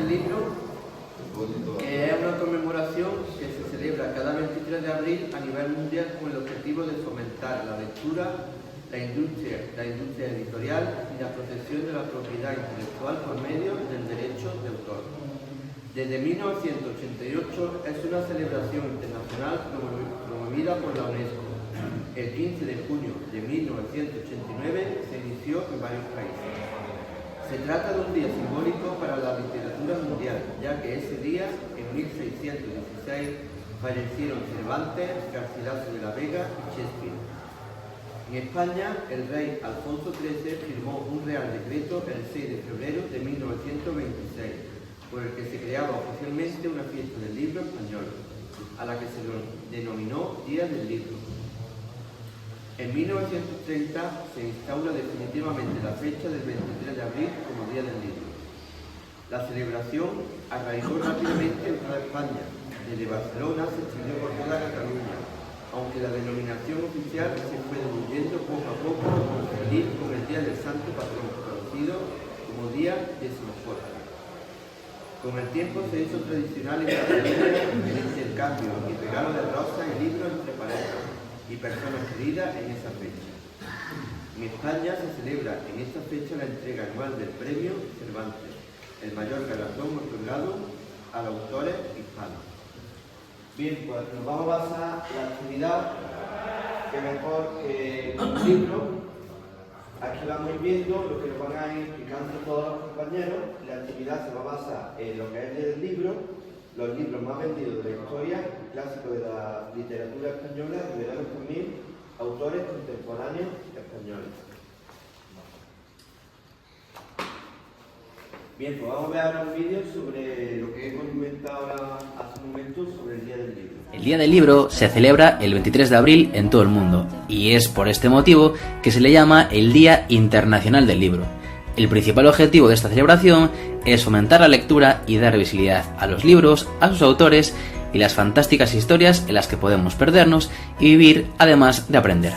del Libro es una conmemoración que se celebra cada 23 de abril a nivel mundial con el objetivo de fomentar la lectura, la industria editorial y la protección de la propiedad intelectual por medio del derecho de autor. Desde 1988 es una celebración internacional promovida por la UNESCO. El 15 de junio de 1989 se inició en varios países. Se trata de un día simbólico para la literatura mundial, ya que ese día, en 1616, fallecieron Cervantes, Garcilaso de la Vega y Shakespeare. En España, el rey Alfonso XIII firmó un real decreto el 6 de febrero de 1926, por el que se creaba oficialmente una fiesta del libro español, a la que se denominó Día del Libro. En 1930 se instaura definitivamente la fecha del 23 de abril como Día del Libro. La celebración arraigó rápidamente en toda España. Desde Barcelona se extendió por toda Cataluña, aunque la denominación oficial se fue diluyendo poco a poco por coincidir con el Día del Santo Patrón, conocido como Día de Semaforia. Con el tiempo se hizo tradicional en Cataluña el intercambio y regalo de rosas y libros entre parejas y personas queridas en esa fecha. En España se celebra en esta fecha la entrega anual del Premio Cervantes, el mayor galardón otorgado a los autores hispanos. Bien, pues nos vamos a basar la actividad que mejor que un libro. Aquí vamos viendo lo que nos van a ir explicando todos los compañeros. La actividad se va a basar en lo que es el libro, los libros más vendidos de la historia, clásicos de la literatura española, revelados por 1000 autores contemporáneos españoles. Bien, pues vamos a ver ahora un vídeo sobre lo que hemos comentado ahora hace un momento sobre el Día del Libro. El Día del Libro se celebra el 23 de abril en todo el mundo, y es por este motivo que se le llama el Día Internacional del Libro. El principal objetivo de esta celebración es fomentar la lectura y dar visibilidad a los libros, a sus autores y las fantásticas historias en las que podemos perdernos y vivir, además de aprender.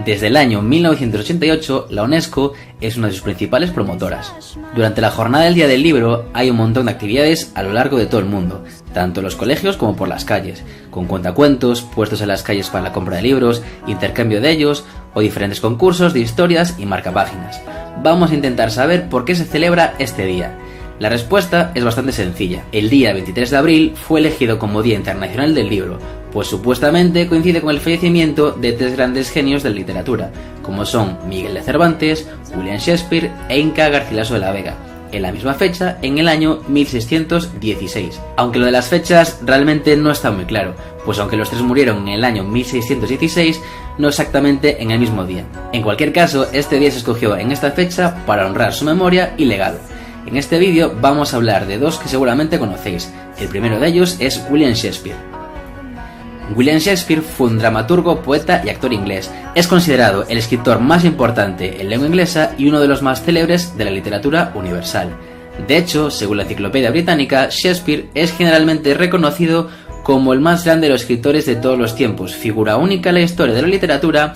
Desde el año 1988, la UNESCO es una de sus principales promotoras. Durante la jornada del Día del Libro hay un montón de actividades a lo largo de todo el mundo, tanto en los colegios como por las calles, con cuentacuentos, puestos en las calles para la compra de libros, intercambio de ellos, o diferentes concursos de historias y marcapáginas. Vamos a intentar saber por qué se celebra este día. La respuesta es bastante sencilla. El día 23 de abril fue elegido como Día Internacional del Libro, pues supuestamente coincide con el fallecimiento de 3 grandes genios de la literatura, como son Miguel de Cervantes, William Shakespeare e Inca Garcilaso de la Vega, en la misma fecha, en el año 1616. Aunque lo de las fechas realmente no está muy claro, pues aunque los 3 murieron en el año 1616, no exactamente en el mismo día. En cualquier caso, este día se escogió en esta fecha para honrar su memoria y legado. En este vídeo vamos a hablar de 2 que seguramente conocéis. El primero de ellos es William Shakespeare. William Shakespeare fue un dramaturgo, poeta y actor inglés. Es considerado el escritor más importante en lengua inglesa y uno de los más célebres de la literatura universal. De hecho, según la Enciclopedia Británica, Shakespeare es generalmente reconocido como el más grande de los escritores de todos los tiempos, figura única en la historia de la literatura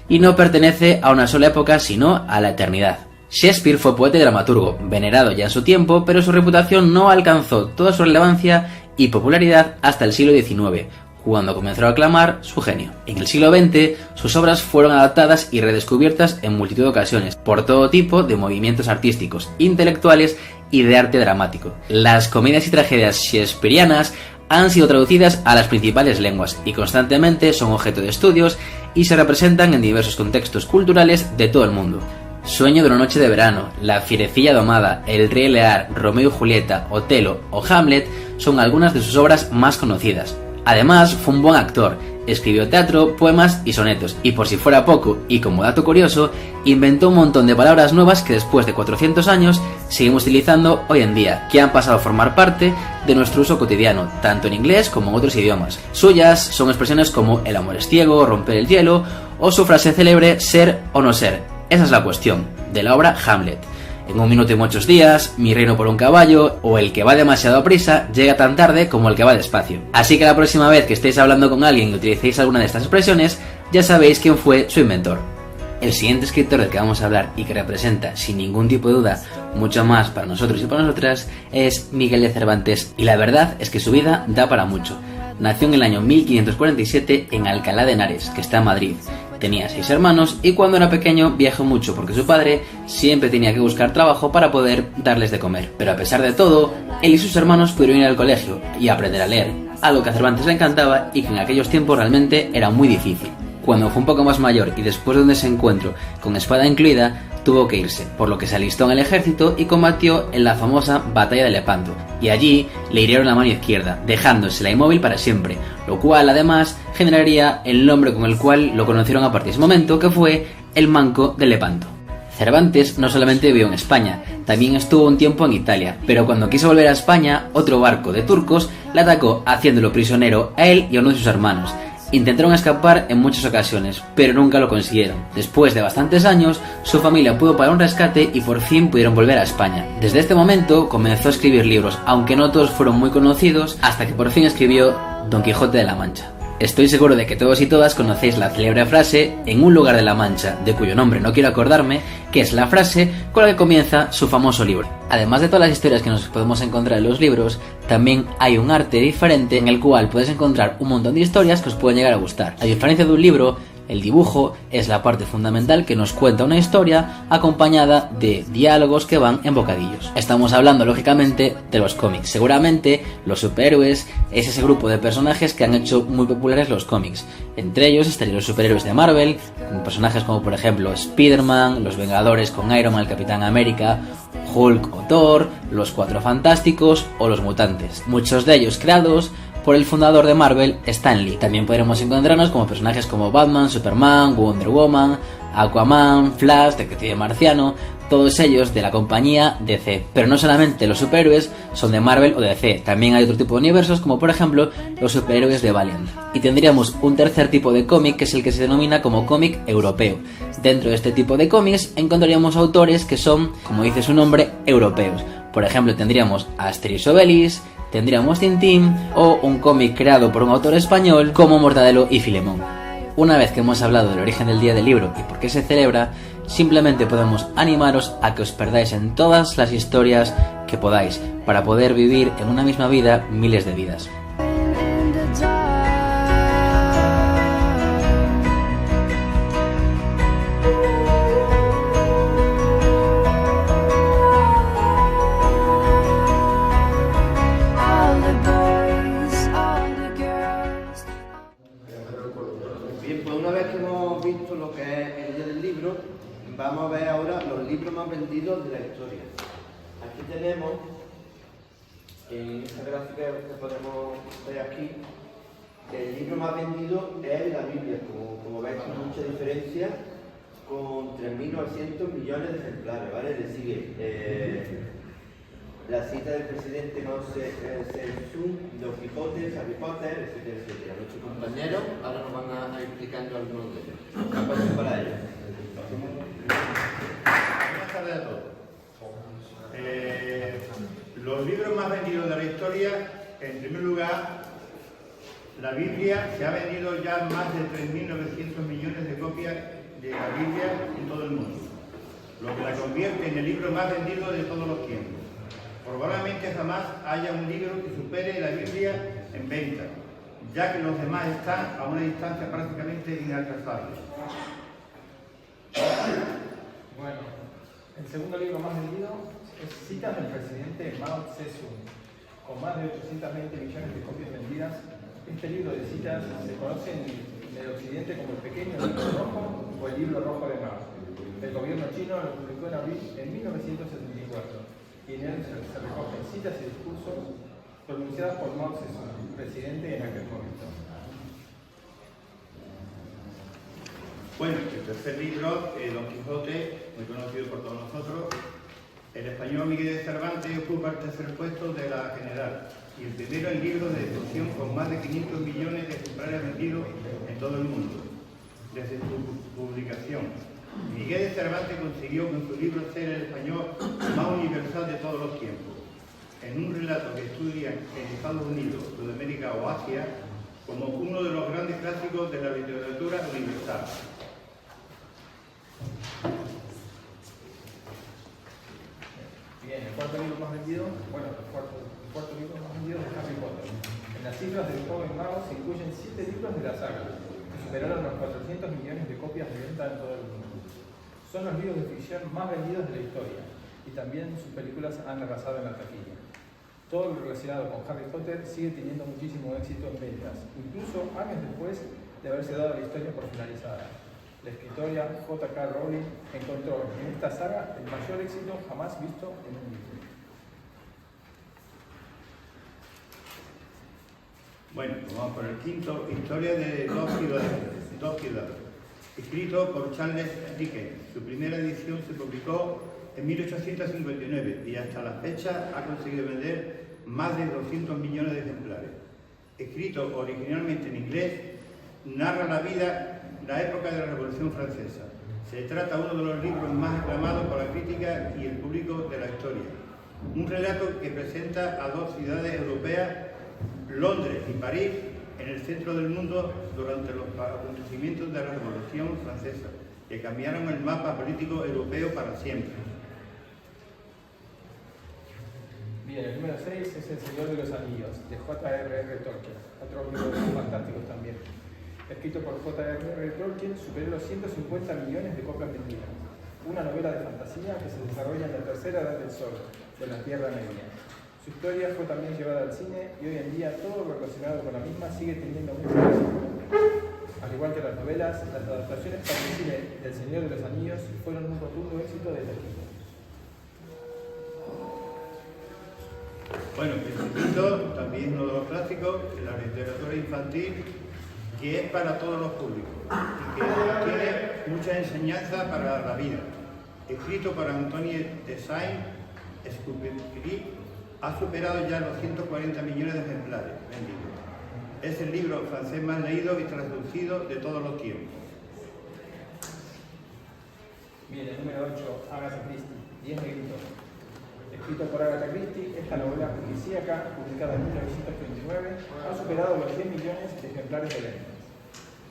y no pertenece a una sola época sino a la eternidad. Shakespeare fue poeta y dramaturgo, venerado ya en su tiempo, pero su reputación no alcanzó toda su relevancia y popularidad hasta el siglo XIX, cuando comenzó a aclamar su genio. En el siglo XX, sus obras fueron adaptadas y redescubiertas en multitud de ocasiones por todo tipo de movimientos artísticos, intelectuales y de arte dramático. Las comedias y tragedias shakespearianas han sido traducidas a las principales lenguas y constantemente son objeto de estudios y se representan en diversos contextos culturales de todo el mundo. Sueño de una noche de verano, La fierecilla domada, El rey Lear, Romeo y Julieta, Otelo o Hamlet son algunas de sus obras más conocidas. Además, fue un buen actor, escribió teatro, poemas y sonetos, y por si fuera poco, y como dato curioso, inventó un montón de palabras nuevas que después de 400 años seguimos utilizando hoy en día, que han pasado a formar parte de nuestro uso cotidiano, tanto en inglés como en otros idiomas. Suyas son expresiones como el amor es ciego, romper el hielo, o su frase célebre ser o no ser. Esa es la cuestión, de la obra Hamlet. En 1 minuto y muchos días, mi reino por un caballo, o el que va demasiado a prisa llega tan tarde como el que va despacio. Así que la próxima vez que estéis hablando con alguien y utilicéis alguna de estas expresiones, ya sabéis quién fue su inventor. El siguiente escritor del que vamos a hablar y que representa, sin ningún tipo de duda, mucho más para nosotros y para nosotras, es Miguel de Cervantes, y la verdad es que su vida da para mucho. Nació en el año 1547 en Alcalá de Henares, que está en Madrid. Tenía 6 hermanos y cuando era pequeño viajó mucho porque su padre siempre tenía que buscar trabajo para poder darles de comer. Pero a pesar de todo, él y sus hermanos pudieron ir al colegio y aprender a leer, algo que a Cervantes le encantaba y que en aquellos tiempos realmente era muy difícil. Cuando fue un poco más mayor y después de un desencuentro con espada incluida, tuvo que irse, por lo que se alistó en el ejército y combatió en la famosa Batalla de Lepanto, y allí le hirieron la mano izquierda, dejándosela inmóvil para siempre, lo cual además generaría el nombre con el cual lo conocieron a partir de ese momento, que fue el Manco de Lepanto. Cervantes no solamente vivió en España, también estuvo un tiempo en Italia, pero cuando quiso volver a España, otro barco de turcos le atacó haciéndolo prisionero a él y a uno de sus hermanos. Intentaron escapar en muchas ocasiones, pero nunca lo consiguieron. Después de bastantes años, su familia pudo pagar un rescate y por fin pudieron volver a España. Desde este momento comenzó a escribir libros, aunque no todos fueron muy conocidos, hasta que por fin escribió Don Quijote de la Mancha. Estoy seguro de que todos y todas conocéis la célebre frase "en un lugar de la Mancha", de cuyo nombre no quiero acordarme, que es la frase con la que comienza su famoso libro. Además de todas las historias que nos podemos encontrar en los libros, también hay un arte diferente en el cual puedes encontrar un montón de historias que os pueden llegar a gustar. A diferencia de un libro, el dibujo es la parte fundamental que nos cuenta una historia acompañada de diálogos que van en bocadillos. Estamos hablando, lógicamente, de los cómics. Seguramente los superhéroes es ese grupo de personajes que han hecho muy populares los cómics. Entre ellos estarían los superhéroes de Marvel, con personajes como por ejemplo Spider-Man, los Vengadores con Iron Man, el Capitán América, Hulk o Thor, los Cuatro Fantásticos o los Mutantes. Muchos de ellos creados por el fundador de Marvel, Stan Lee. También podremos encontrarnos como personajes como Batman, Superman, Wonder Woman, Aquaman, Flash, Detective Marciano, todos ellos de la compañía DC. Pero no solamente los superhéroes son de Marvel o DC, también hay otro tipo de universos como por ejemplo los superhéroes de Valiant. Y tendríamos un tercer tipo de cómic que es el que se denomina como cómic europeo. Dentro de este tipo de cómics encontraríamos autores que son, como dice su nombre, europeos. Por ejemplo, tendríamos a Asterix y Obelix, tendríamos Tintín o un cómic creado por un autor español como Mortadelo y Filemón. Una vez que hemos hablado del origen del día del libro y por qué se celebra, simplemente podemos animaros a que os perdáis en todas las historias que podáis para poder vivir en una misma vida miles de vidas. Vamos a ver ahora los libros más vendidos de la historia. Aquí tenemos, en esta gráfica que podemos ver aquí, el libro más vendido es la Biblia, como veis con mucha diferencia, con 3.900 millones de ejemplares, ¿vale? Le sigue la cita del presidente Mao Zedong, Don Quijote, Harry Potter, etcétera, etcétera. Nuestros compañeros ahora nos van a ir explicando algunos de ellos. Un aplauso para ellos. Buenas tardes a todos. Los libros más vendidos de la historia, en primer lugar, la Biblia. Se ha vendido ya más de 3.900 millones de copias de la Biblia en todo el mundo, lo que la convierte en el libro más vendido de todos los tiempos. Probablemente jamás haya un libro que supere la Biblia en venta, ya que los demás están a una distancia prácticamente inalcanzable. Bueno, el segundo libro más vendido es Citas del presidente Mao Zedong, con más de 820 millones de copias vendidas. Este libro de citas se conoce en el occidente como el pequeño libro rojo o el libro rojo de Mao. El gobierno chino lo publicó en abril de 1974 y en él se recogen citas y discursos pronunciadas por Mao Zedong, presidente en aquel momento. Bueno, el tercer libro, Don Quijote, muy conocido por todos nosotros. El español Miguel de Cervantes ocupa el tercer puesto de la general y el primero el libro de destrucción con más de 500 millones de ejemplares vendidos en todo el mundo. Desde su publicación, Miguel de Cervantes consiguió con su libro ser el español más universal de todos los tiempos. En un relato que estudia en Estados Unidos, Sudamérica o Asia como uno de los grandes clásicos de la literatura universal. más vendido, el cuarto libro más vendido de Harry Potter. En las cifras del joven mago se incluyen 7 libros de la saga, que superaron los 400 millones de copias de venta en todo el mundo. Son los libros de ficción más vendidos de la historia, y también sus películas han arrasado en la taquilla. Todo lo relacionado con Harry Potter sigue teniendo muchísimo éxito en ventas, incluso años después de haberse dado la historia por finalizada. La escritora J.K. Rowling encontró en esta saga el mayor éxito jamás visto en un libro. Bueno, pues vamos por el quinto, Historia de dos ciudades, escrito por Charles Dickens. Su primera edición se publicó en 1859 y hasta la fecha ha conseguido vender más de 200 millones de ejemplares. Escrito originalmente en inglés, narra la época de la Revolución Francesa. Se trata de uno de los libros más aclamados por la crítica y el público de la historia. Un relato que presenta a dos ciudades europeas, Londres y París, en el centro del mundo durante los acontecimientos de la Revolución Francesa, que cambiaron el mapa político europeo para siempre. Bien, el número 6 es El Señor de los Anillos, de J.R.R. Tolkien, otro libro fantástico también. Escrito por J.R.R. Tolkien, superó los 150 millones de copias vendidas. Una novela de fantasía que se desarrolla en la tercera edad del Sol, de la Tierra Media. Su historia fue también llevada al cine y hoy en día todo lo relacionado con la misma sigue teniendo mucho éxito. Al igual que las novelas, las adaptaciones para el cine del Señor de los Anillos fueron un rotundo éxito de taquilla. Bueno, Principito también uno de los clásicos de la literatura infantil, que es para todos los públicos y que tiene mucha enseñanza para la vida. Escrito por Antoine de Saint-Exupéry, ha superado ya los 140 millones de ejemplares vendidos. Es el libro francés más leído y traducido de todos los tiempos. Bien, el número 8, Agatha Christie, 10 negritos. Escrito por Agatha Christie, esta novela policíaca, publicada en 1939, ha superado los 10 millones de ejemplares de ventas.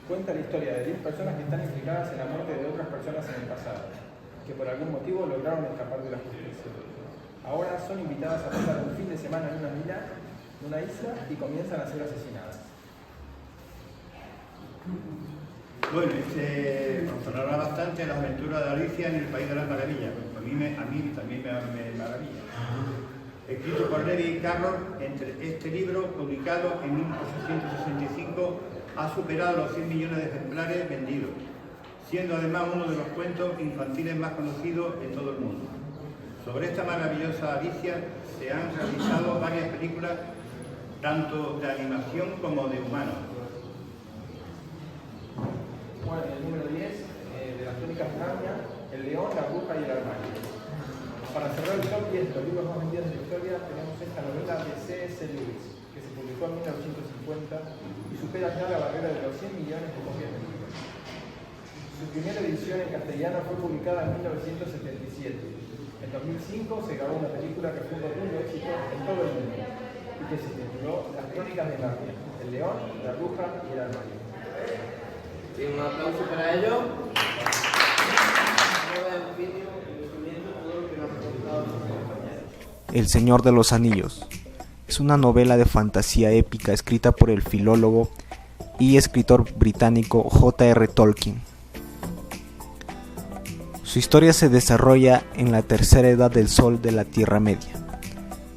Cuenta la historia de 10 personas que están implicadas en la muerte de otras personas en el pasado, que por algún motivo lograron escapar de la justicia. Ahora son invitadas a pasar un fin de semana en una isla y comienzan a ser asesinadas. Bueno, nos sonará bastante la aventura de Alicia en el País de las Maravillas. A mí también me maravilla. Escrito por Lewis Carroll, este libro, publicado en 1865, ha superado los 100 millones de ejemplares vendidos, siendo además uno de los cuentos infantiles más conocidos en todo el mundo. Sobre esta maravillosa Alicia se han realizado varias películas, tanto de animación como de humanos. Bueno, el número 10 de las crónicas de Narnia, El León, la Bruja y el Armario. Para cerrar el top 10 de los libros más vendidos de la historia, tenemos esta novela de C.S. Lewis, que se publicó en 1950 y supera ya la barrera de los 100 millones de copias vendidas. Su primera edición en castellano fue publicada en 1977. En 2005 se grabó una película que fue un rotundo éxito en todo el mundo y que se tituló Las Crónicas de Narnia, El León, la Bruja y el Armario. Sí, un aplauso para ellos. El Señor de los Anillos es una novela de fantasía épica escrita por el filólogo y escritor británico J.R. Tolkien. Su historia se desarrolla en la tercera edad del Sol de la Tierra Media,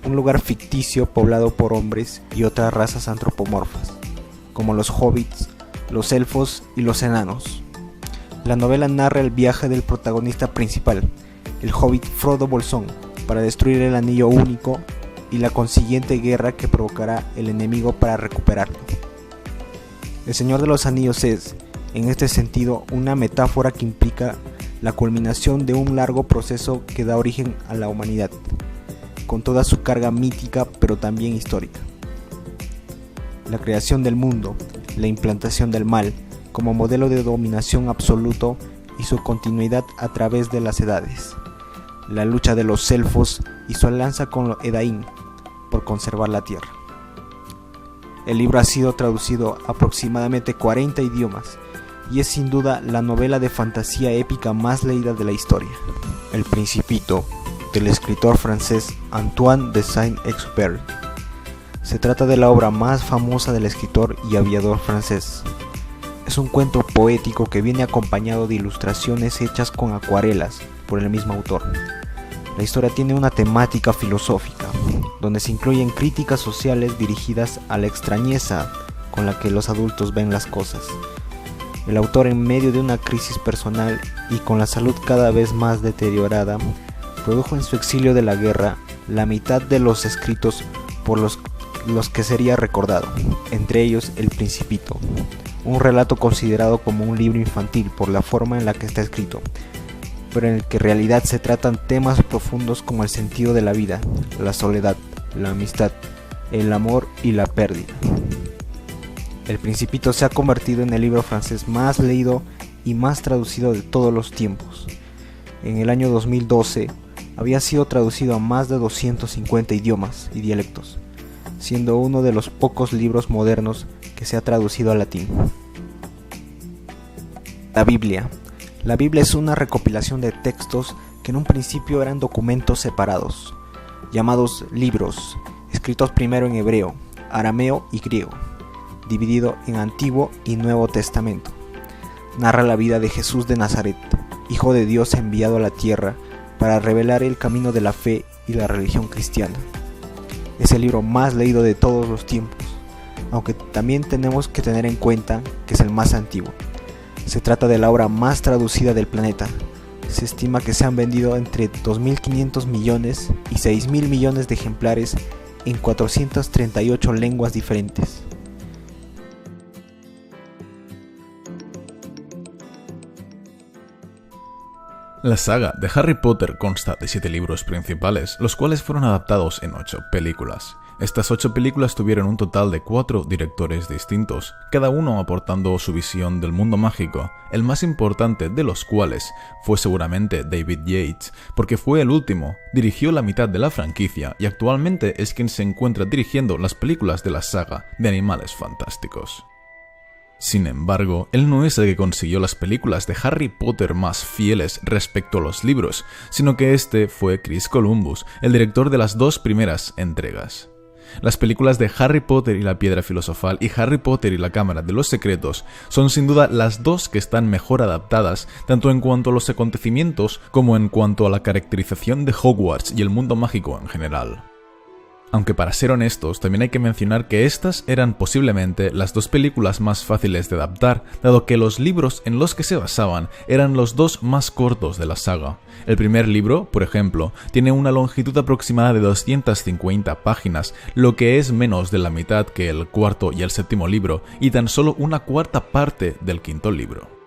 un lugar ficticio poblado por hombres y otras razas antropomorfas, como los hobbits, los elfos y los enanos. La novela narra el viaje del protagonista principal, el hobbit Frodo Bolsón, para destruir el anillo único y la consiguiente guerra que provocará el enemigo para recuperarlo. El Señor de los Anillos es, en este sentido, una metáfora que implica la culminación de un largo proceso que da origen a la humanidad, con toda su carga mítica pero también histórica. La creación del mundo, la implantación del mal como modelo de dominación absoluto y su continuidad a través de las edades, la lucha de los elfos y su alianza con los Edain por conservar la tierra. El libro ha sido traducido a aproximadamente 40 idiomas y es sin duda la novela de fantasía épica más leída de la historia. El Principito del escritor francés Antoine de Saint-Exupéry. Se trata de la obra más famosa del escritor y aviador francés. Es un cuento poético que viene acompañado de ilustraciones hechas con acuarelas por el mismo autor. La historia tiene una temática filosófica, donde se incluyen críticas sociales dirigidas a la extrañeza con la que los adultos ven las cosas. El autor, en medio de una crisis personal y con la salud cada vez más deteriorada, produjo en su exilio de la guerra la mitad de los escritos por los que sería recordado, entre ellos El Principito, un relato considerado como un libro infantil por la forma en la que está escrito, pero en el que en realidad se tratan temas profundos como el sentido de la vida, la soledad, la amistad, el amor y la pérdida. El Principito se ha convertido en el libro francés más leído y más traducido de todos los tiempos. En el año 2012 había sido traducido a más de 250 idiomas y dialectos, siendo uno de los pocos libros modernos que se ha traducido al latín. La Biblia. La Biblia es una recopilación de textos que en un principio eran documentos separados, llamados libros, escritos primero en hebreo, arameo y griego, dividido en Antiguo y Nuevo Testamento. Narra la vida de Jesús de Nazaret, Hijo de Dios enviado a la tierra para revelar el camino de la fe y la religión cristiana. Es el libro más leído de todos los tiempos, aunque también tenemos que tener en cuenta que es el más antiguo. Se trata de la obra más traducida del planeta. Se estima que se han vendido entre 2.500 millones y 6.000 millones de ejemplares en 438 lenguas diferentes. La saga de Harry Potter consta de 7 libros principales, los cuales fueron adaptados en 8 películas. Estas 8 películas tuvieron un total de 4 directores distintos, cada uno aportando su visión del mundo mágico, el más importante de los cuales fue seguramente David Yates, porque fue el último, dirigió la mitad de la franquicia y actualmente es quien se encuentra dirigiendo las películas de la saga de Animales Fantásticos. Sin embargo, él no es el que consiguió las películas de Harry Potter más fieles respecto a los libros, sino que este fue Chris Columbus, el director de las 2 primeras entregas. Las películas de Harry Potter y la Piedra Filosofal y Harry Potter y la Cámara de los Secretos son sin duda las 2 que están mejor adaptadas, tanto en cuanto a los acontecimientos como en cuanto a la caracterización de Hogwarts y el mundo mágico en general. Aunque para ser honestos, también hay que mencionar que estas eran posiblemente las 2 películas más fáciles de adaptar, dado que los libros en los que se basaban eran los 2 más cortos de la saga. El primer libro, por ejemplo, tiene una longitud aproximada de 250 páginas, lo que es menos de la mitad que el cuarto y el séptimo libro, y tan solo una cuarta parte del quinto libro.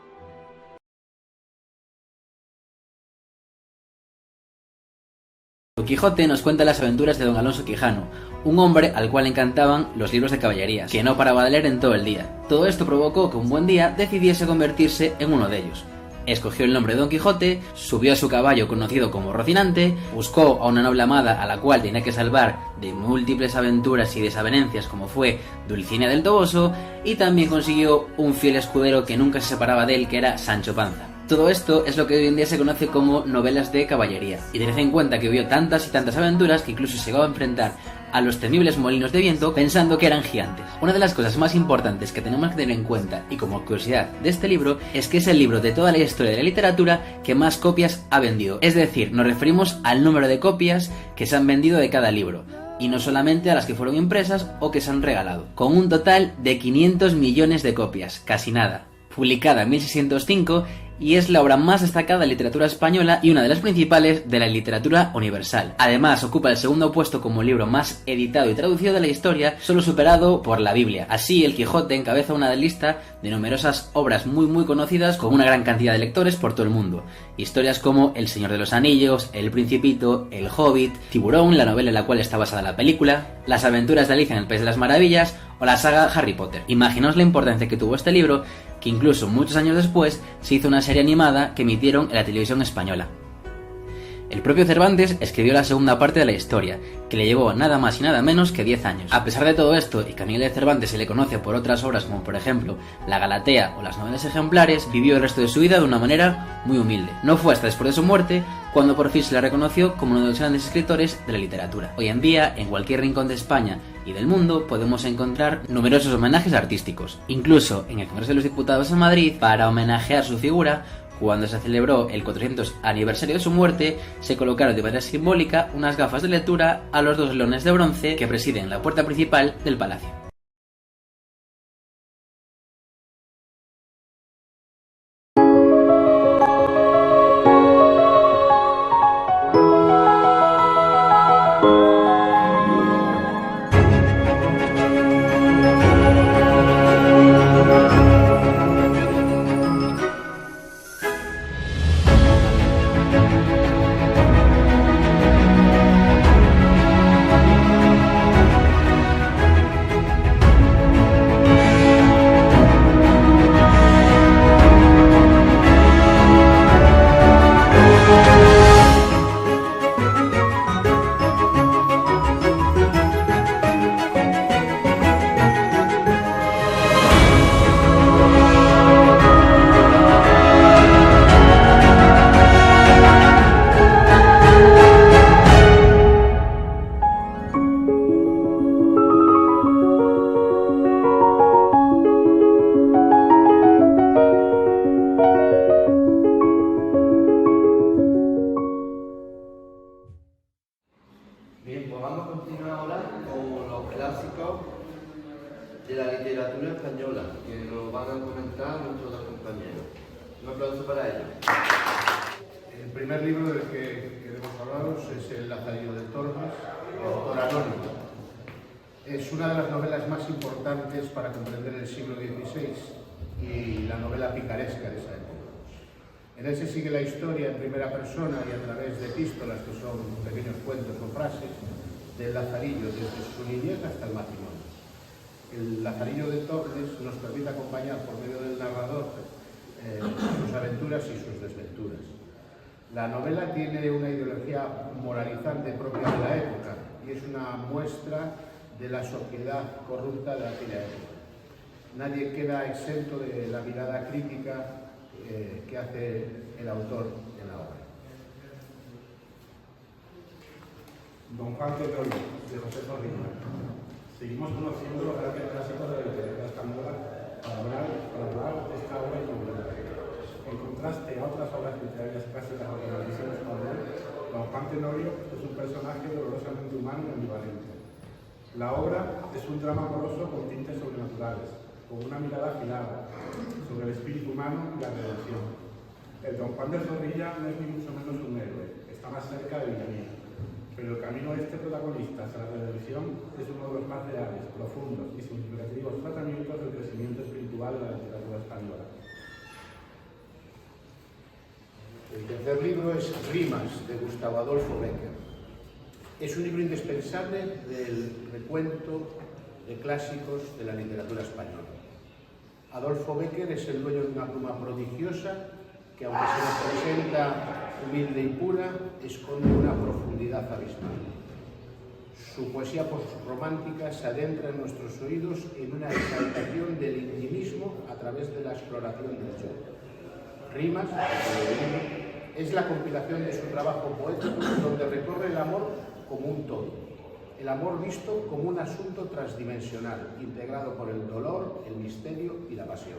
Don Quijote nos cuenta las aventuras de don Alonso Quijano, un hombre al cual le encantaban los libros de caballerías, que no paraba de leer en todo el día. Todo esto provocó que un buen día decidiese convertirse en uno de ellos. Escogió el nombre de Don Quijote, subió a su caballo conocido como Rocinante, buscó a una noble amada a la cual tenía que salvar de múltiples aventuras y desavenencias como fue Dulcinea del Toboso, y también consiguió un fiel escudero que nunca se separaba de él, que era Sancho Panza. Todo esto es lo que hoy en día se conoce como novelas de caballería, y tened en cuenta que vivió tantas y tantas aventuras que incluso se llegó a enfrentar a los temibles molinos de viento pensando que eran gigantes. Una de las cosas más importantes que tenemos que tener en cuenta, y como curiosidad de este libro, es que es el libro de toda la historia de la literatura que más copias ha vendido. Es decir, nos referimos al número de copias que se han vendido de cada libro, y no solamente a las que fueron impresas o que se han regalado, con un total de 500 millones de copias, casi nada. Publicada en 1605, y es la obra más destacada de la literatura española y una de las principales de la literatura universal. Además, ocupa el segundo puesto como libro más editado y traducido de la historia, solo superado por la Biblia. Así, El Quijote encabeza una lista de numerosas obras muy conocidas con una gran cantidad de lectores por todo el mundo. Historias como El Señor de los Anillos, El Principito, El Hobbit, Tiburón, la novela en la cual está basada la película, Las aventuras de Alicia en el País de las Maravillas o la saga Harry Potter. Imaginaos la importancia que tuvo este libro, que incluso muchos años después se hizo una serie animada que emitieron en la televisión española. El propio Cervantes escribió la segunda parte de la historia, que le llevó nada más y nada menos que 10 años. A pesar de todo esto, y que a Miguel de Cervantes se le conoce por otras obras como por ejemplo La Galatea o las novelas ejemplares, vivió el resto de su vida de una manera muy humilde. No fue hasta después de su muerte cuando por fin se le reconoció como uno de los grandes escritores de la literatura. Hoy en día, en cualquier rincón de España y del mundo, podemos encontrar numerosos homenajes artísticos. Incluso en el Congreso de los Diputados en Madrid, para homenajear su figura, cuando se celebró el 400 aniversario de su muerte, se colocaron de manera simbólica unas gafas de lectura a los dos leones de bronce que presiden la puerta principal del palacio. Bien, pues vamos a continuar ahora con los clásicos de la literatura española, que nos van a comentar nuestros dos compañeros. Un aplauso para ellos. El primer libro del que queremos hablaros es El Lazarillo de Tormes, de autor anónimo. Es una de las novelas más importantes para comprender el siglo XVI y la novela picaresca de esa época. En él se sigue la historia en primera persona y a través de epístolas, que son pequeños cuentos o frases, del Lazarillo, desde su niñez hasta el matrimonio. El Lazarillo de Tormes nos permite acompañar por medio del narrador sus aventuras y sus desventuras. La novela tiene una ideología moralizante propia de la época y es una muestra de la sociedad corrupta de aquella época. Nadie queda exento de la mirada crítica que hace el autor en la obra. Don Juan Tenorio, de José Zorrilla. Seguimos conociendo los grandes clásicos de la literatura española para hablar de esta obra innovadora. En contraste a otras obras literarias clásicas de la tradición española, Don Juan Tenorio es un personaje dolorosamente humano y ambivalente. La obra es un drama amoroso con tintes sobrenaturales, con una mirada afilada sobre el espíritu humano y la redención. El Don Juan de Zorrilla no es ni mucho menos un héroe, está más cerca de Villamil, pero el camino de este protagonista hacia la redención es uno de los más reales, profundos y significativos tratamientos del crecimiento espiritual de la literatura española. El tercer libro es Rimas, de Gustavo Adolfo Bécquer. Es un libro indispensable del recuento de clásicos de la literatura española. Adolfo Bécquer es el dueño de una pluma prodigiosa que, aunque se nos presenta humilde y pura, esconde una profundidad abismal. Su poesía postromántica se adentra en nuestros oídos en una exaltación del intimismo a través de la exploración del yo. Rimas, es la compilación de su trabajo poético donde recorre el amor como un todo. El amor visto como un asunto transdimensional, integrado por el dolor, el misterio y la pasión.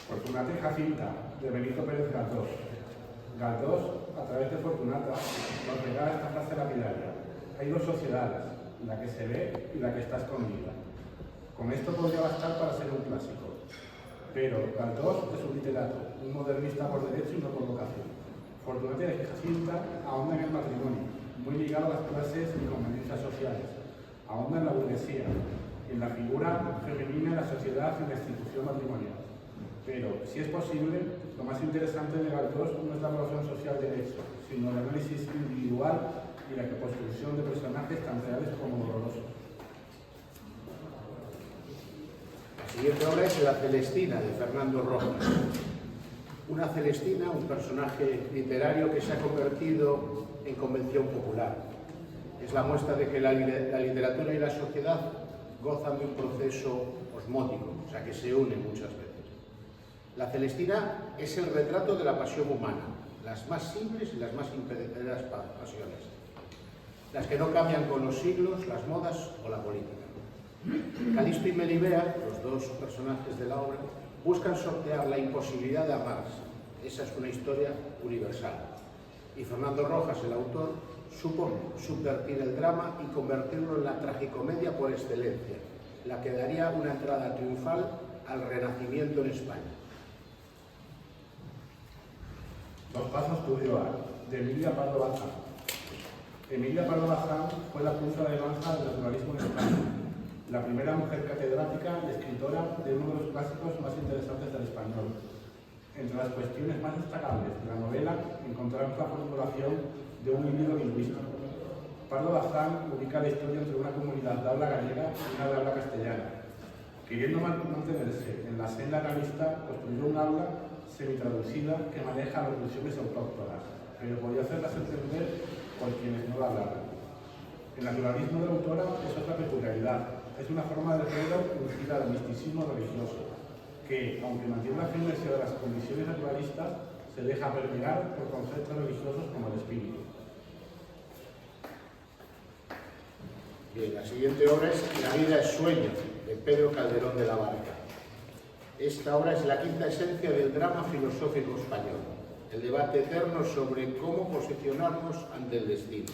Fortunata y Jacinta, de Benito Pérez Galdós. Galdós, a través de Fortunata, nos regala esta frase lapidaria. Hay dos sociedades, la que se ve y la que está escondida. Con esto podría bastar para ser un clásico. Pero Galdós es un literato, un modernista por derecho y no por vocación. Fortunata y Jacinta ahondan en el matrimonio, muy ligado a las clases y conveniencias sociales. Ahondan en la burguesía, en la figura femenina en la sociedad y en la institución matrimonial. Pero, si es posible, lo más interesante de Galdós no es la evaluación social del hecho, sino el análisis individual y la construcción de personajes tan reales como dolorosos. La siguiente obra es La Celestina, de Fernando Rojas. Una Celestina, un personaje literario que se ha convertido en convención popular. Es la muestra de que la literatura y la sociedad gozan de un proceso osmótico, o sea, que se unen muchas veces. La Celestina es el retrato de la pasión humana, las más simples y las más imperecederas pasiones, las que no cambian con los siglos, las modas o la política. Calisto y Melibea, los dos personajes de la obra, buscan sortear la imposibilidad de amarse. Esa es una historia universal. Y Fernando Rojas, el autor, supo subvertir el drama y convertirlo en la tragicomedia por excelencia, la que daría una entrada triunfal al Renacimiento en España. Dos pasos estudio A, de Emilia Pardo Bazán. Emilia Pardo Bazán fue la punta de lanza del naturalismo en España, la primera mujer catedrática y escritora de uno de los clásicos más interesantes del español. Entre las cuestiones más destacables de la novela encontramos la formulación de un híbrido lingüístico. Pardo Bazán ubica la historia entre una comunidad de habla gallega y una de habla castellana. Queriendo mantenerse en la senda realista, construyó un habla semitraducida que maneja alusiones autóctonas, pero podía hacerlas entender por quienes no la hablaban. El naturalismo de la autora es otra peculiaridad. Es una forma de género ungida del misticismo religioso, que, aunque mantiene la firmeza de las condiciones naturalistas, se deja permear por conceptos religiosos como el espíritu. Bien, la siguiente obra es La vida es sueño, de Pedro Calderón de la Barca. Esta obra es la quinta esencia del drama filosófico español, el debate eterno sobre cómo posicionarnos ante el destino.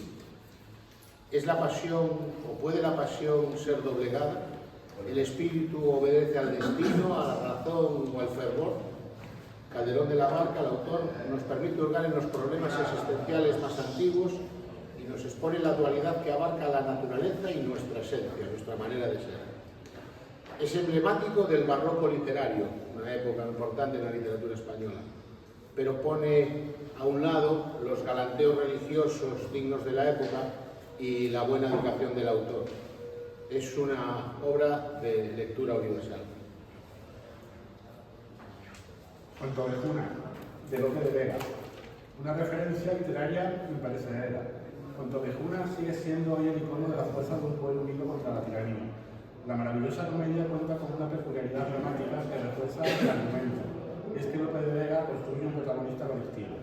¿Es la pasión, o puede la pasión ser doblegada? ¿El espíritu obedece al destino, a la razón o al fervor? Calderón de la Barca, el autor, nos permite hurgar en los problemas existenciales más antiguos y nos expone la dualidad que abarca la naturaleza y nuestra esencia, nuestra manera de ser. Es emblemático del barroco literario, una época importante en la literatura española, pero pone a un lado los galanteos religiosos dignos de la época y la buena educación del autor. Es una obra de lectura universal. Fontovejuna, de Lope de Vega. Una referencia literaria imperecedera. Fontovejuna sigue siendo hoy el icono de la fuerza de un pueblo unido contra la tiranía. La maravillosa comedia cuenta con una peculiaridad dramática que refuerza el argumento. Es que Lope de Vega construye un protagonista colectivo.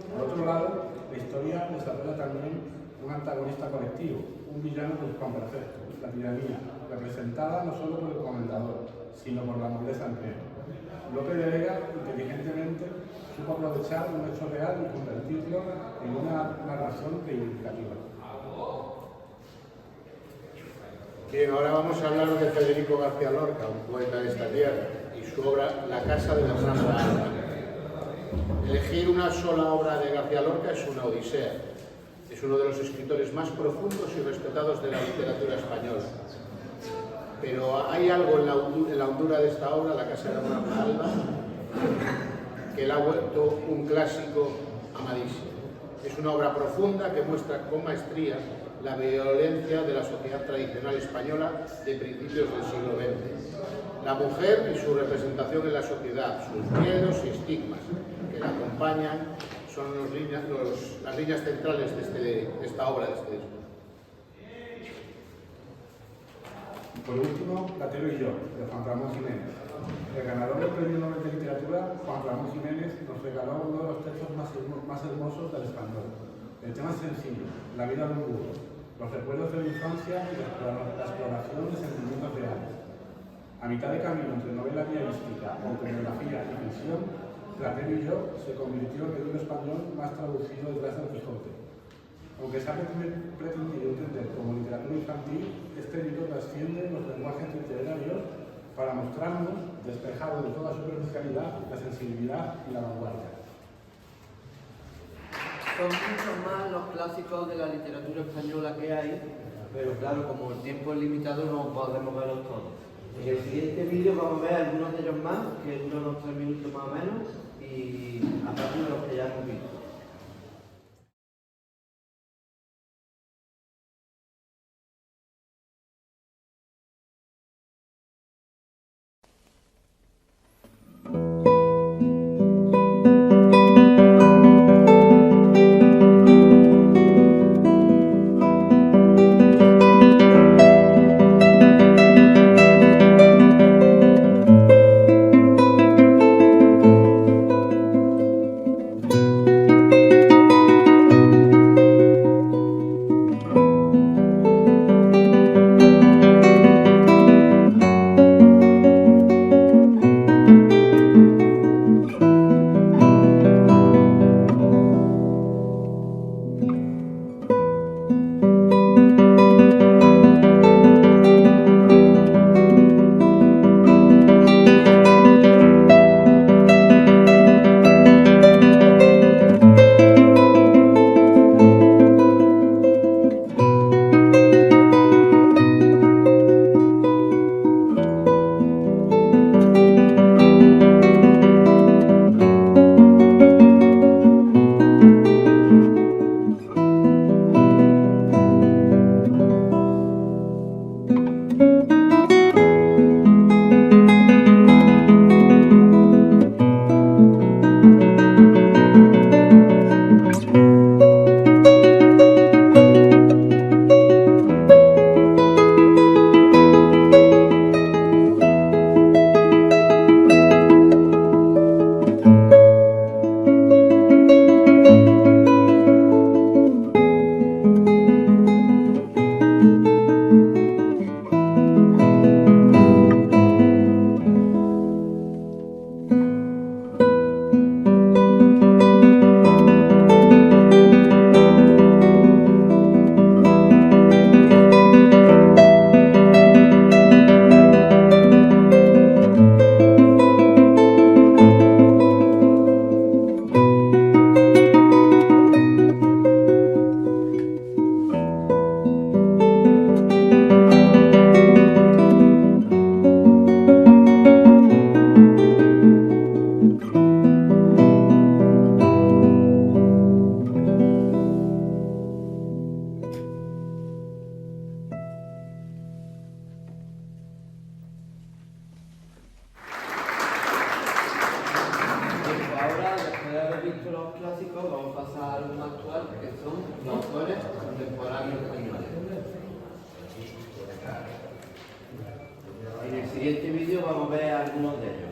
Por otro lado, la historia desarrolla también un antagonista colectivo, un villano perfecto, la tiranía, representada no solo por el comendador, sino por la nobleza entera. Lope de Vega, inteligentemente, supo aprovechar un hecho real y convertirlo en una narración reivindicativa. Bien, ahora vamos a hablar de Federico García Lorca, un poeta de esta tierra, y su obra La casa de la Zambra Alba. Elegir una sola obra de García Lorca es una odisea. Es uno de los escritores más profundos y respetados de la literatura española. Pero hay algo en la hondura de esta obra, La casa de la Zambra Alba, que la ha vuelto un clásico amadísimo. Es una obra profunda que muestra con maestría la violencia de la sociedad tradicional española de principios del siglo XX. La mujer y su representación en la sociedad, sus miedos y estigmas que la acompañan son las líneas centrales de esta obra, de este disco. Por último, Platero y yo, de Juan Ramón Jiménez. El ganador del Premio Nobel de Literatura, Juan Ramón Jiménez, nos regaló uno de los textos más hermosos del español. El tema es sencillo, la vida de un burro, los recuerdos de la infancia y la exploración de sentimientos reales. A mitad de camino entre novela diarística, autobiografía y ficción, Platero y yo se convirtió en el libro español más traducido detrás del Quijote. Aunque se ha pretendido entender como literatura infantil, este libro trasciende los lenguajes literarios para mostrarnos, despejado de toda superficialidad, la sensibilidad y la vanguardia. Son muchos más los clásicos de la literatura española que hay, pero claro, como el tiempo es limitado no podemos verlos todos. En el siguiente vídeo vamos a ver algunos de ellos más, que duran unos 3 minutos más o menos, y aparte de los que ya hemos visto. clásico, vamos a pasar a algo más actual, que son los autores contemporáneos españoles. En el siguiente vídeo vamos a ver algunos de ellos.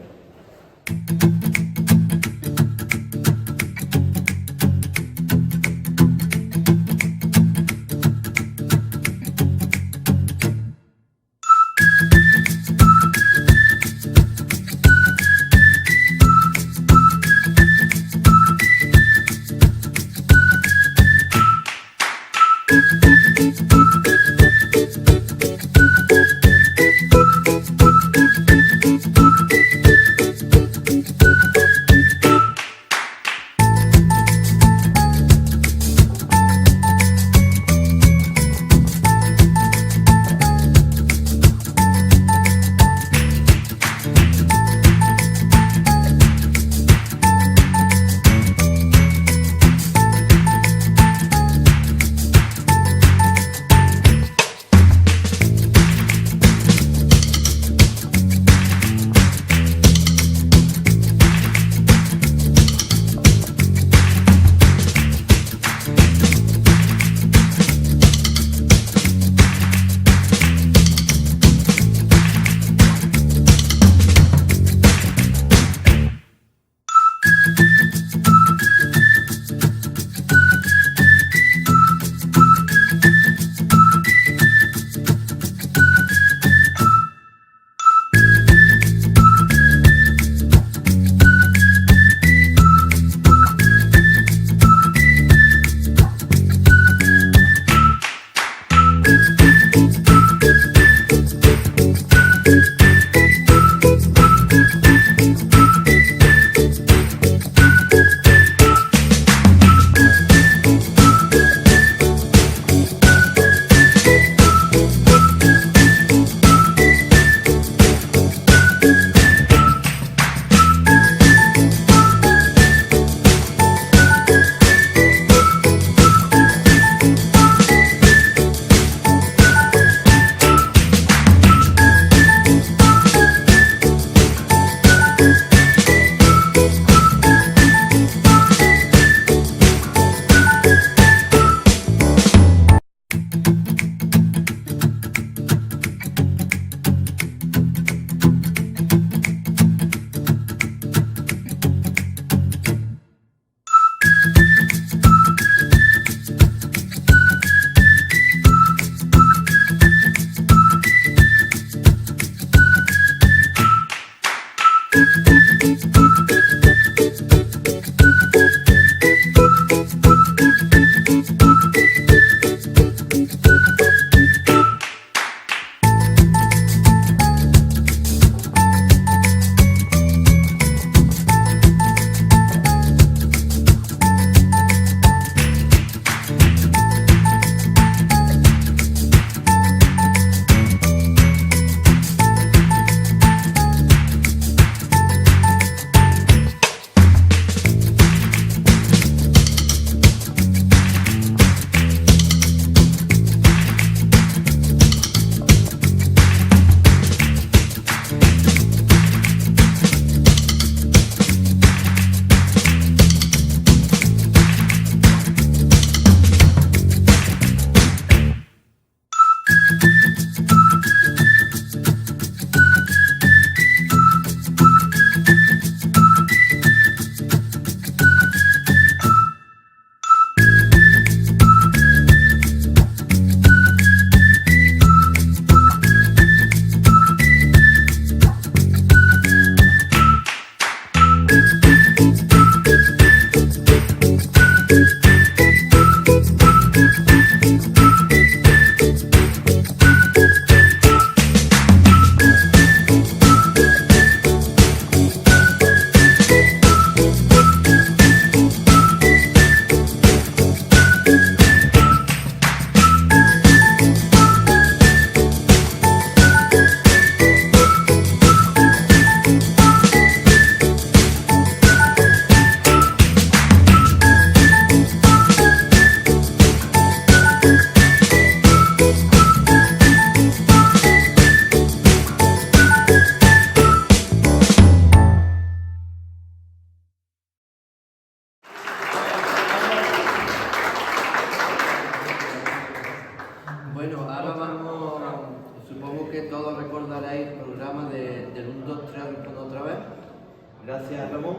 Ramón,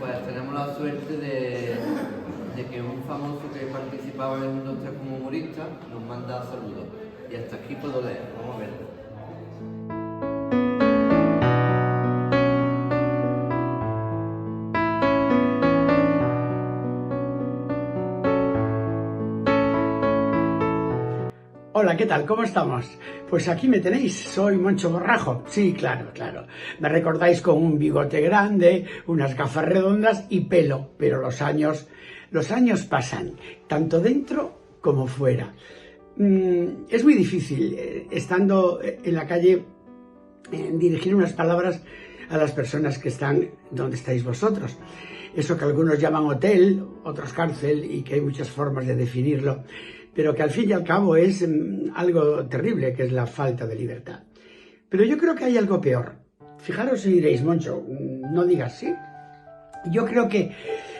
pues tenemos la suerte de que un famoso que participaba en el Mundo Extra como humorista nos manda saludos. Y hasta aquí puedo leer, vamos a verlo. Hola, ¿qué tal? ¿Cómo estamos? Pues aquí me tenéis, soy Moncho Borrajo. Sí, claro. Me recordáis con un bigote grande, unas gafas redondas y pelo, pero los años pasan, tanto dentro como fuera. Es muy difícil, estando en la calle, dirigir unas palabras a las personas que están donde estáis vosotros. Eso que algunos llaman hotel, otros cárcel, y que hay muchas formas de definirlo, pero que al fin y al cabo es algo terrible, que es la falta de libertad. Pero yo creo que hay algo peor. Fijaros y diréis, Moncho, no digas sí. Yo creo que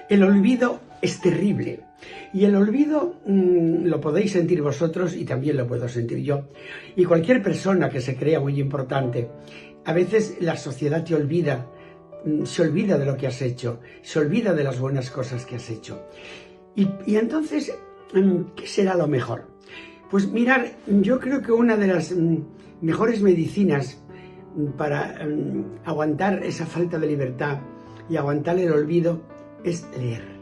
el olvido es terrible. Y el olvido lo podéis sentir vosotros y también lo puedo sentir yo. Y cualquier persona que se crea muy importante, a veces la sociedad te olvida, se olvida de lo que has hecho, se olvida de las buenas cosas que has hecho. Y entonces, ¿qué será lo mejor? Pues mirar, yo creo que una de las mejores medicinas para aguantar esa falta de libertad y aguantar el olvido es leer.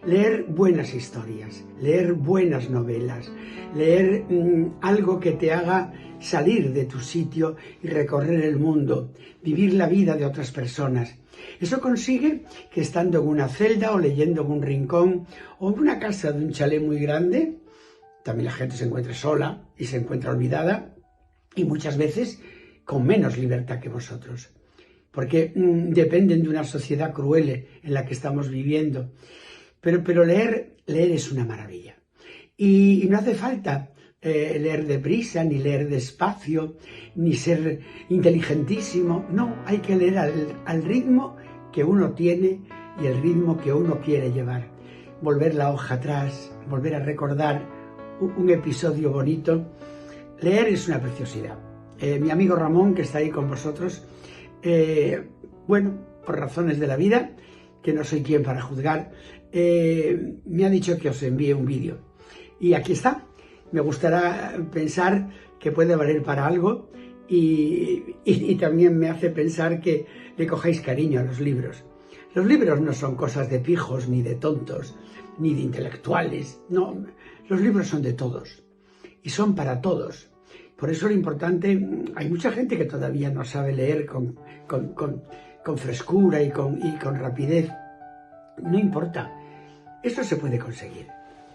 Leer buenas historias, leer buenas novelas, leer algo que te haga salir de tu sitio y recorrer el mundo, vivir la vida de otras personas. Eso consigue que estando en una celda o leyendo en un rincón o en una casa de un chalet muy grande, también la gente se encuentre sola y se encuentra olvidada y muchas veces con menos libertad que vosotros, porque dependen de una sociedad cruel en la que estamos viviendo. Pero leer es una maravilla. Y no hace falta leer deprisa, ni leer despacio, ni ser inteligentísimo. No, hay que leer al ritmo que uno tiene y el ritmo que uno quiere llevar. Volver la hoja atrás, volver a recordar un episodio bonito. Leer es una preciosidad. Mi amigo Ramón, que está ahí con vosotros, por razones de la vida, que no soy quien para juzgar, me ha dicho que os envíe un vídeo. Y aquí está. Me gustará pensar que puede valer para algo y también me hace pensar que le cojáis cariño a los libros. Los libros no son cosas de pijos, ni de tontos, ni de intelectuales. No, los libros son de todos y son para todos. Por eso lo importante, hay mucha gente que todavía no sabe leer con frescura y con rapidez. No importa, esto se puede conseguir.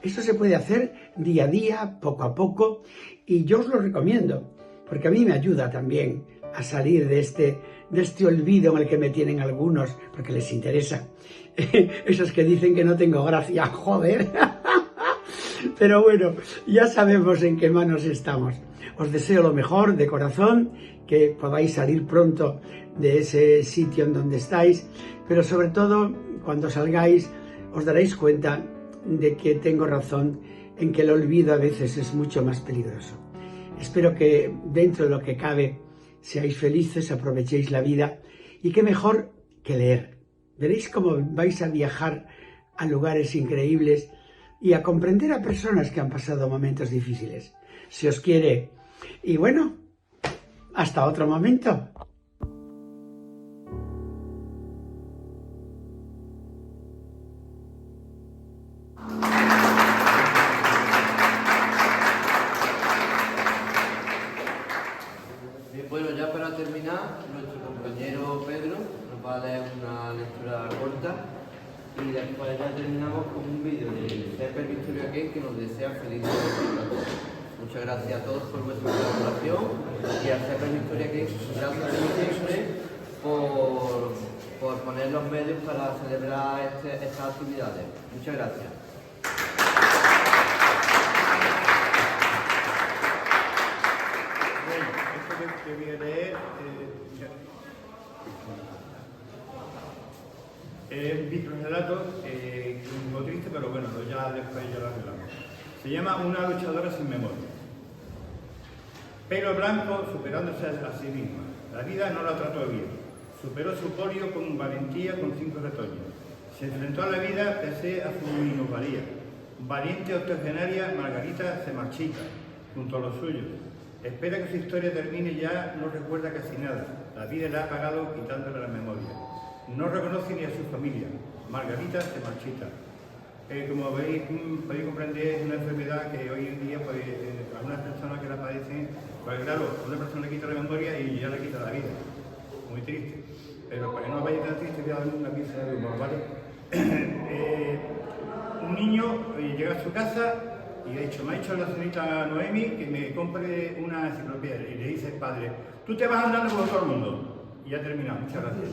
Esto se puede hacer día a día, poco a poco, y yo os lo recomiendo, porque a mí me ayuda también a salir de este olvido en el que me tienen algunos, porque les interesa. Esos que dicen que no tengo gracia, joder. Pero bueno, ya sabemos en qué manos estamos. Os deseo lo mejor de corazón, que podáis salir pronto de ese sitio en donde estáis, pero sobre todo, cuando salgáis, os daréis cuenta de que tengo razón en que el olvido a veces es mucho más peligroso. Espero que dentro de lo que cabe seáis felices, aprovechéis la vida y qué mejor que leer. Veréis cómo vais a viajar a lugares increíbles y a comprender a personas que han pasado momentos difíciles. Si os quiere. Y bueno, hasta otro momento. Bueno, ya para terminar, nuestro compañero Pedro nos va a leer una lectura corta y después ya terminamos con un vídeo de Cepper Victoria Kane que nos desea feliz Navidad. Muchas gracias a todos por vuestra colaboración y a Cepper Victoria Kane, gracias siempre por poner los medios para celebrar estas actividades. Muchas gracias. Que voy a leer es un microrelato un poco triste, pero bueno, ya después ya lo arreglamos. Se llama Una luchadora sin memoria. Pelo blanco superándose a sí misma. La vida no la trató bien. Superó su polio con valentía con 5 retoños. Se enfrentó a la vida pese a su minusvalía. Valiente octogenaria, Margarita se marchita, junto a los suyos. Espera que su historia termine y ya no recuerda casi nada. La vida le ha apagado quitándole la memoria. No reconoce ni a su familia. Margarita se marchita. Como veis, podéis comprender, es una enfermedad que hoy en día, pues, algunas personas que la padecen, pues claro, una persona le quita la memoria y ya le quita la vida. Muy triste. Pero para que no vaya tan triste, voy a dar una pizza de humor, ¿vale? Un niño llega a su casa y ha dicho, me ha dicho la señorita Noemi que me compre una enciclopedia. Y le dice el padre, tú te vas andando por todo el mundo. Y ya ha terminado. Muchas gracias.